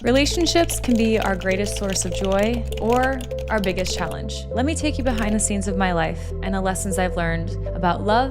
Relationships can be our greatest source of joy or our biggest challenge. Let me take you behind the scenes of my life and the lessons I've learned about love,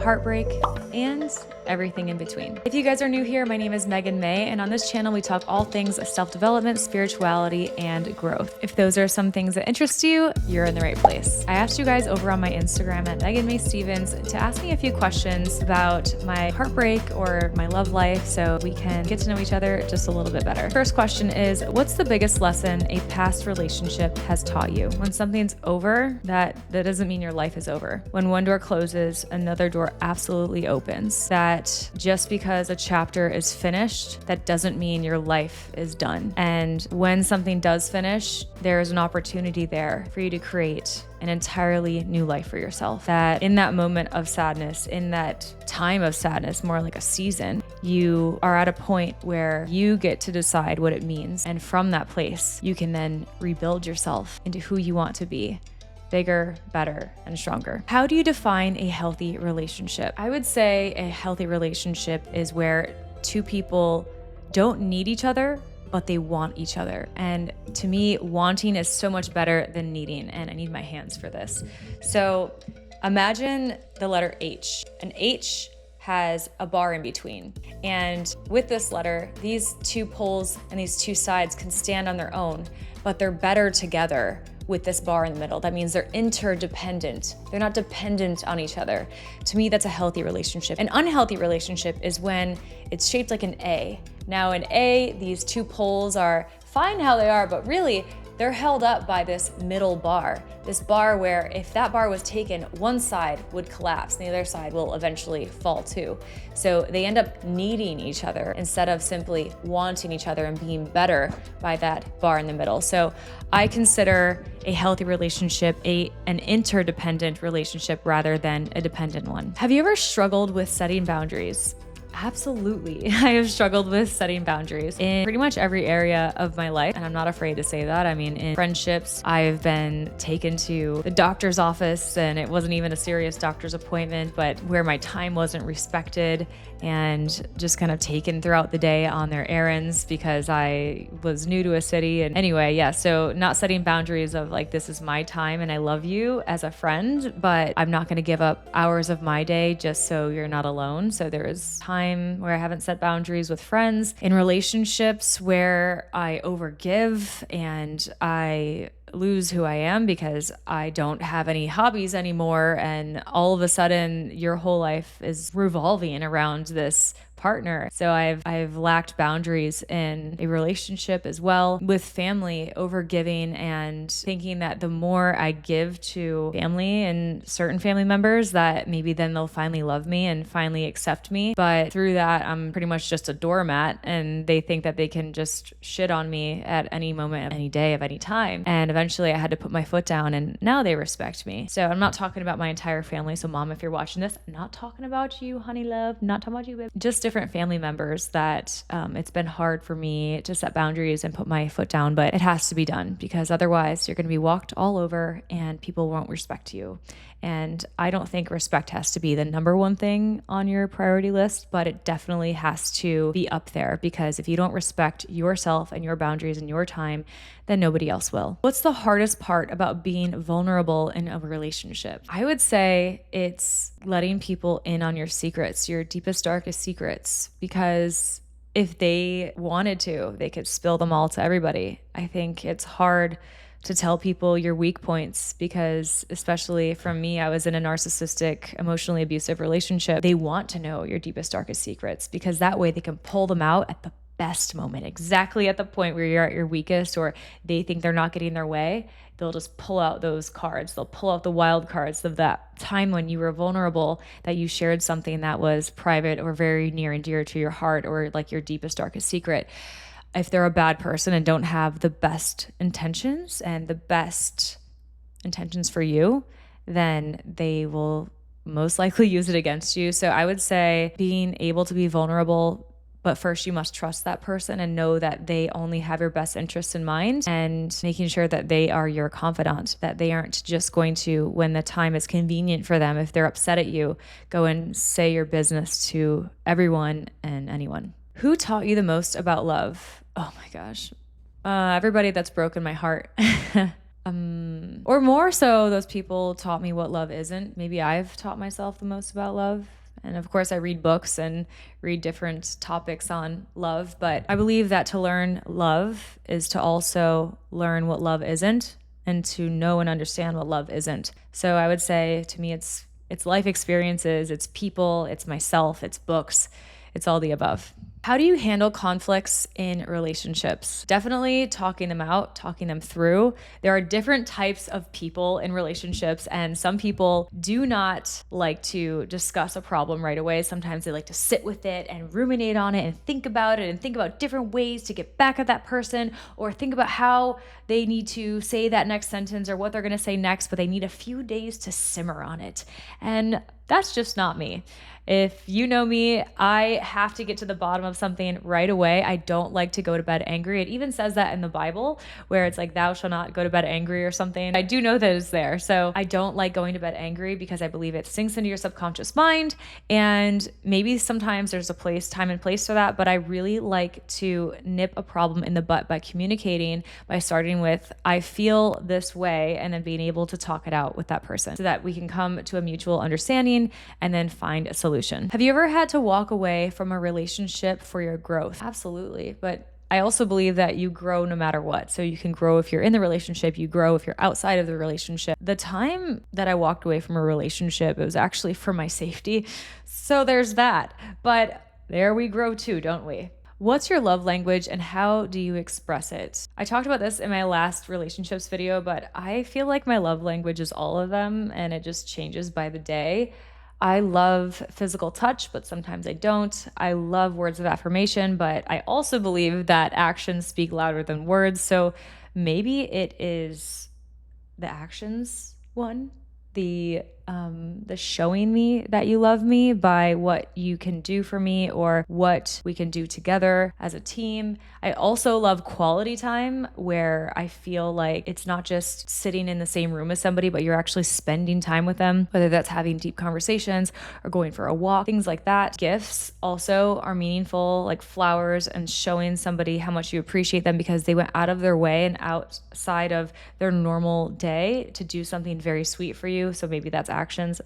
heartbreak, and everything in between. If you guys are new here, my name is Megan Mae, and on this channel we talk all things self-development, spirituality, and growth. If those are some things that interest you, you're in the right place. I asked you guys over on my Instagram at Mae Stevens to ask me a few questions about my heartbreak or my love life so we can get to know each other just a little bit better. First question is, what's the biggest lesson a past relationship has taught you? When something's over, that doesn't mean your life is over. When one door closes, another door absolutely opens. That just because a chapter is finished, that doesn't mean your life is done. And when something does finish, there is an opportunity there for you to create an entirely new life for yourself. That in that moment of sadness, in that time of sadness, more like a season, you are at a point where you get to decide what it means. And from that place, you can then rebuild yourself into who you want to be. Bigger, better, and stronger. How do you define a healthy relationship? I would say a healthy relationship is where two people don't need each other, but they want each other. And to me, wanting is so much better than needing, and I need my hands for this. So imagine the letter H. An H has a bar in between. And with this letter, these two poles and these two sides can stand on their own, but they're better together with this bar in the middle. That means they're interdependent. They're not dependent on each other. To me, that's a healthy relationship. An unhealthy relationship is when it's shaped like an A. Now in A, these two poles are fine how they are, but really they're held up by this middle bar. This bar where if that bar was taken, one side would collapse and the other side will eventually fall too. So they end up needing each other instead of simply wanting each other and being better by that bar in the middle. So I consider a healthy relationship an interdependent relationship rather than a dependent one. Have you ever struggled with setting boundaries? Absolutely. I have struggled with setting boundaries in pretty much every area of my life. And I'm not afraid to say that. I mean, in friendships, I've been taken to the doctor's office and it wasn't even a serious doctor's appointment, but where my time wasn't respected and just kind of taken throughout the day on their errands because I was new to a city. And anyway, yeah, so not setting boundaries of like, this is my time and I love you as a friend, but I'm not going to give up hours of my day just so you're not alone. So there is time where I haven't set boundaries with friends, in relationships where I overgive and I lose who I am because I don't have any hobbies anymore, and all of a sudden your whole life is revolving around this partner. So I've lacked boundaries in a relationship as well. With family, overgiving and thinking that the more I give to family and certain family members, that maybe then they'll finally love me and finally accept me. But through that, I'm pretty much just a doormat and they think that they can just shit on me at any moment of any day of any time. And eventually I had to put my foot down and now they respect me. So I'm not talking about my entire family. So mom, if you're watching this, I'm not talking about you, honey love, not talking about you, babe. Just different family members that it's been hard for me to set boundaries and put my foot down, but it has to be done because otherwise you're going to be walked all over and people won't respect you. And I don't think respect has to be the number one thing on your priority list, but it definitely has to be up there because if you don't respect yourself and your boundaries and your time, then nobody else will. What's the hardest part about being vulnerable in a relationship? I would say it's letting people in on your secrets, your deepest, darkest secrets, because if they wanted to, they could spill them all to everybody. I think it's hard to tell people your weak points because, especially from me, I was in a narcissistic, emotionally abusive relationship. They want to know your deepest, darkest secrets because that way they can pull them out at the best moment, exactly at the point where you're at your weakest or they think they're not getting their way. They'll just pull out those cards. They'll pull out the wild cards of that time when you were vulnerable, that you shared something that was private or very near and dear to your heart or like your deepest, darkest secret. If they're a bad person and don't have the best intentions and the best intentions for you, then they will most likely use it against you. So I would say being able to be vulnerable, but first you must trust that person and know that they only have your best interests in mind, and making sure that they are your confidant, that they aren't just going to, when the time is convenient for them, if they're upset at you, go and say your business to everyone and anyone. Who taught you the most about love? Oh my gosh. Everybody that's broken my heart. Or more so, those people taught me what love isn't. Maybe I've taught myself the most about love. And of course, I read books and read different topics on love. But I believe that to learn love is to also learn what love isn't and to know and understand what love isn't. So I would say to me, it's life experiences, it's people, it's myself, it's books, it's all the above. How do you handle conflicts in relationships? Definitely talking them out, talking them through. There are different types of people in relationships, and some people do not like to discuss a problem right away. Sometimes they like to sit with it and ruminate on it and think about it and think about different ways to get back at that person, or think about how they need to say that next sentence or what they're going to say next, but they need a few days to simmer on it. And that's just not me. If you know me, I have to get to the bottom of something right away. I don't like to go to bed angry. It even says that in the Bible, where it's like, thou shalt not go to bed angry or something. I do know that it's there. So I don't like going to bed angry because I believe it sinks into your subconscious mind. And maybe sometimes there's a time and place for that. But I really like to nip a problem in the butt by communicating, by starting with, I feel this way, and then being able to talk it out with that person so that we can come to a mutual understanding and then find a solution. Have you ever had to walk away from a relationship for your growth? Absolutely. But I also believe that you grow no matter what. So you can grow if you're in the relationship, you grow if you're outside of the relationship. The time that I walked away from a relationship, it was actually for my safety. So there's that. But there we grow too, don't we? What's your love language and how do you express it? I talked about this in my last relationships video, but I feel like my love language is all of them and it just changes by the day. I love physical touch, but sometimes I don't. I love words of affirmation, but I also believe that actions speak louder than words. So maybe it is the actions one, the showing me that you love me by what you can do for me or what we can do together as a team. I also love quality time where I feel like it's not just sitting in the same room as somebody, but you're actually spending time with them, whether that's having deep conversations or going for a walk, things like that. Gifts also are meaningful, like flowers and showing somebody how much you appreciate them because they went out of their way and outside of their normal day to do something very sweet for you. So maybe that's actions.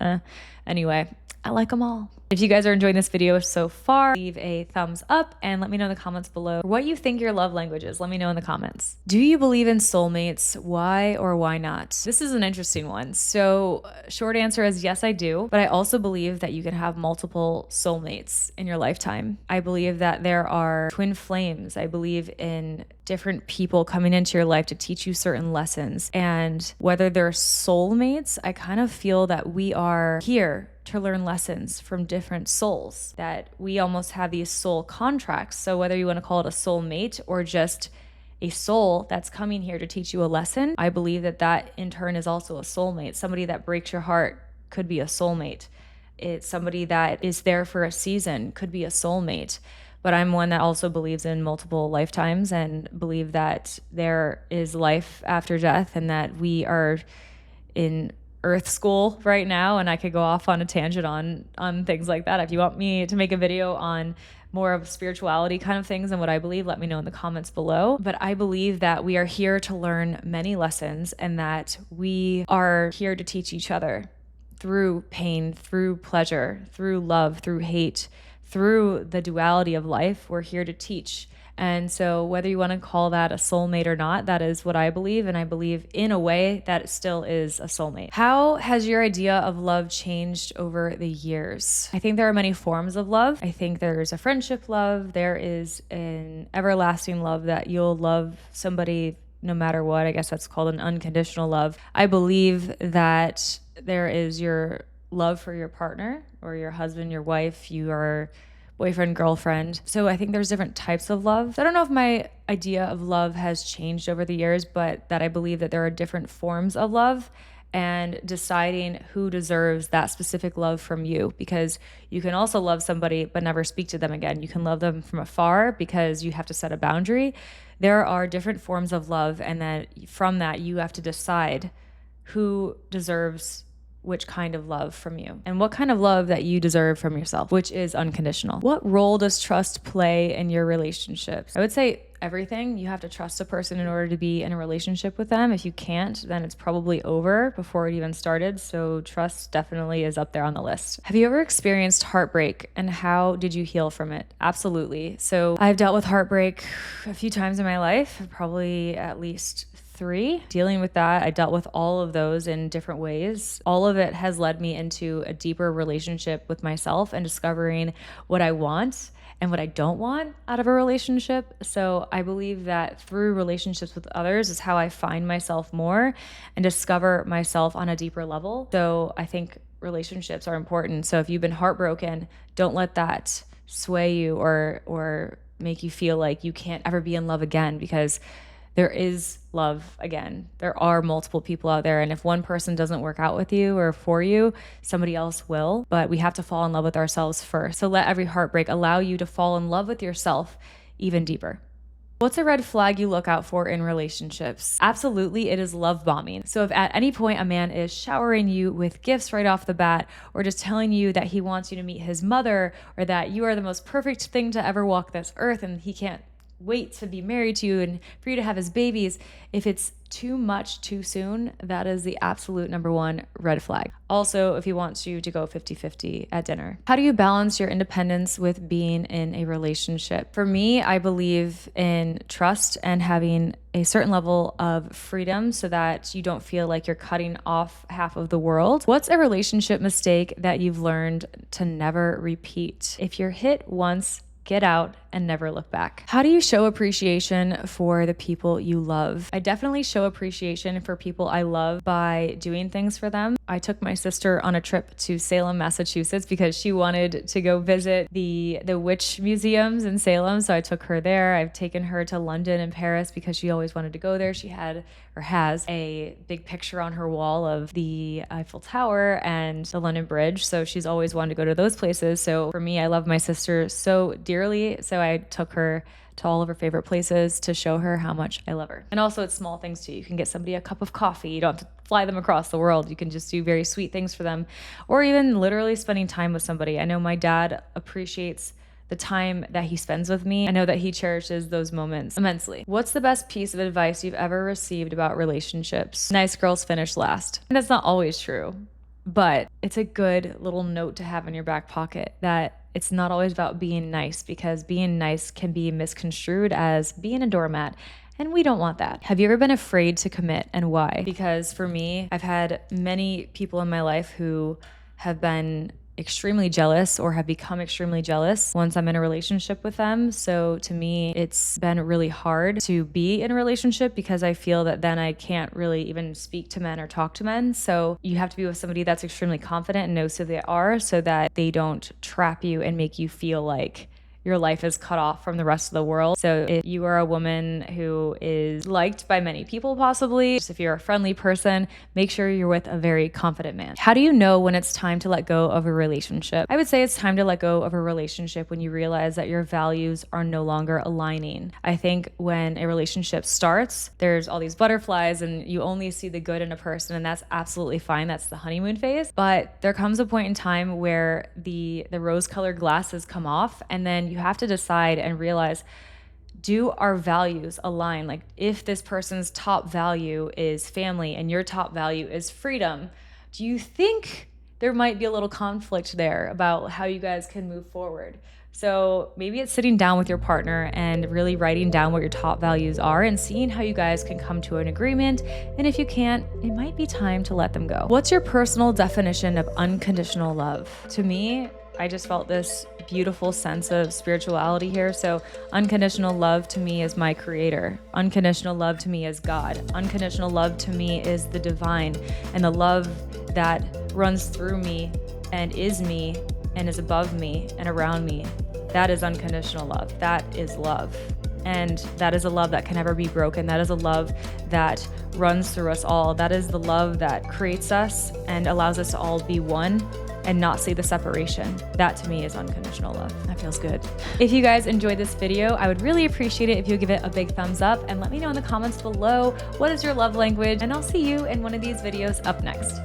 Anyway, I like them all. If you guys are enjoying this video so far, leave a thumbs up and let me know in the comments below what you think your love language is. Let me know in the comments. Do you believe in soulmates? Why or why not? This is an interesting one. So short answer is yes, I do. But I also believe that you can have multiple soulmates in your lifetime. I believe that there are twin flames. I believe in different people coming into your life to teach you certain lessons. And whether they're soulmates, I kind of feel that we are here to learn lessons from different souls, that we almost have these soul contracts. So whether you want to call it a soulmate or just a soul that's coming here to teach you a lesson, I believe that that in turn is also a soulmate. Somebody that breaks your heart could be a soulmate. It's somebody that is there for a season, could be a soulmate. But I'm one that also believes in multiple lifetimes and believe that there is life after death and that we are in Earth school right now, and I could go off on a tangent on things like that. If you want me to make a video on more of spirituality kind of things and what I believe, let me know in the comments below. But I believe that we are here to learn many lessons and that we are here to teach each other through pain, through pleasure, through love, through hate, through the duality of life. We're here to teach. And so whether you want to call that a soulmate or not, that is what I believe. And I believe in a way that it still is a soulmate. How has your idea of love changed over the years? I think there are many forms of love. I think there's a friendship love. There is an everlasting love that you'll love somebody no matter what. I guess that's called an unconditional love. I believe that there is your love for your partner or your husband, your wife, your boyfriend, girlfriend. So I think there's different types of love. I don't know if my idea of love has changed over the years, but that I believe that there are different forms of love and deciding who deserves that specific love from you, because you can also love somebody but never speak to them again. You can love them from afar because you have to set a boundary. There are different forms of love, and then from that you have to decide who deserves which kind of love from you and what kind of love that you deserve from yourself, which is unconditional. What role does trust play in your relationships? I would say everything. You have to trust a person in order to be in a relationship with them. If you can't, then it's probably over before it even started. So trust definitely is up there on the list. Have you ever experienced heartbreak, and how did you heal from it? Absolutely. So I've dealt with heartbreak a few times in my life, probably at least 3. Dealing with that, I dealt with all of those in different ways. All of it has led me into a deeper relationship with myself and discovering what I want and what I don't want out of a relationship. So I believe that through relationships with others is how I find myself more and discover myself on a deeper level. So I think relationships are important. So if you've been heartbroken, don't let that sway you or make you feel like you can't ever be in love again, because there is love again. There are multiple people out there. And if one person doesn't work out with you or for you, somebody else will. But we have to fall in love with ourselves first. So let every heartbreak allow you to fall in love with yourself even deeper. What's a red flag you look out for in relationships? Absolutely, it is love bombing. So if at any point a man is showering you with gifts right off the bat, or just telling you that he wants you to meet his mother, or that you are the most perfect thing to ever walk this earth and he can't wait to be married to you and for you to have his babies, if it's too much too soon, that is the absolute number one red flag. Also, if he wants you to go 50-50 at dinner. How do you balance your independence with being in a relationship? For me, I believe in trust and having a certain level of freedom so that you don't feel like you're cutting off half of the world. What's a relationship mistake that you've learned to never repeat? If you're hit once, get out and never look back. How do you show appreciation for the people you love? I definitely show appreciation for people I love by doing things for them. I took my sister on a trip to Salem, Massachusetts because she wanted to go visit the witch museums in Salem. So I took her there. I've taken her to London and Paris because she always wanted to go there. She had or has a big picture on her wall of the Eiffel Tower and the London Bridge. So she's always wanted to go to those places. So for me, I love my sister so dearly. So I took her to all of her favorite places to show her how much I love her. And also it's small things too. You can get somebody a cup of coffee. You don't have to fly them across the world. You can just do very sweet things for them, or even literally spending time with somebody. I know my dad appreciates the time that he spends with me. I know that he cherishes those moments immensely. What's the best piece of advice you've ever received about relationships? Nice girls finish last. And that's not always true, but it's a good little note to have in your back pocket that it's not always about being nice, because being nice can be misconstrued as being a doormat. And we don't want that. Have you ever been afraid to commit, and why? Because for me, I've had many people in my life who have been extremely jealous or have become extremely jealous once I'm in a relationship with them. So to me, it's been really hard to be in a relationship because I feel that then I can't really even speak to men or talk to men. So you have to be with somebody that's extremely confident and knows who they are so that they don't trap you and make you feel like your life is cut off from the rest of the world. So if you are a woman who is liked by many people, possibly, just if you're a friendly person, make sure you're with a very confident man. How do you know when it's time to let go of a relationship? I would say it's time to let go of a relationship when you realize that your values are no longer aligning. I think when a relationship starts, there's all these butterflies and you only see the good in a person, and that's absolutely fine. That's the honeymoon phase. But there comes a point in time where the rose-colored glasses come off, and then you have to decide and realize, do our values align? Like, if this person's top value is family and your top value is freedom, do you think there might be a little conflict there about how you guys can move forward? So maybe it's sitting down with your partner and really writing down what your top values are and seeing how you guys can come to an agreement. And if you can't, it might be time to let them go. What's your personal definition of unconditional love? To me, I just felt this beautiful sense of spirituality here. So unconditional love to me is my creator. Unconditional love to me is God. Unconditional love to me is the divine, and the love that runs through me and is above me and around me. That is unconditional love. That is love. And that is a love that can never be broken. That is a love that runs through us all. That is the love that creates us and allows us to all be one and not see the separation. That to me is unconditional love. That feels good. If you guys enjoyed this video, I would really appreciate it if you give it a big thumbs up and let me know in the comments below, what is your love language? And I'll see you in one of these videos up next.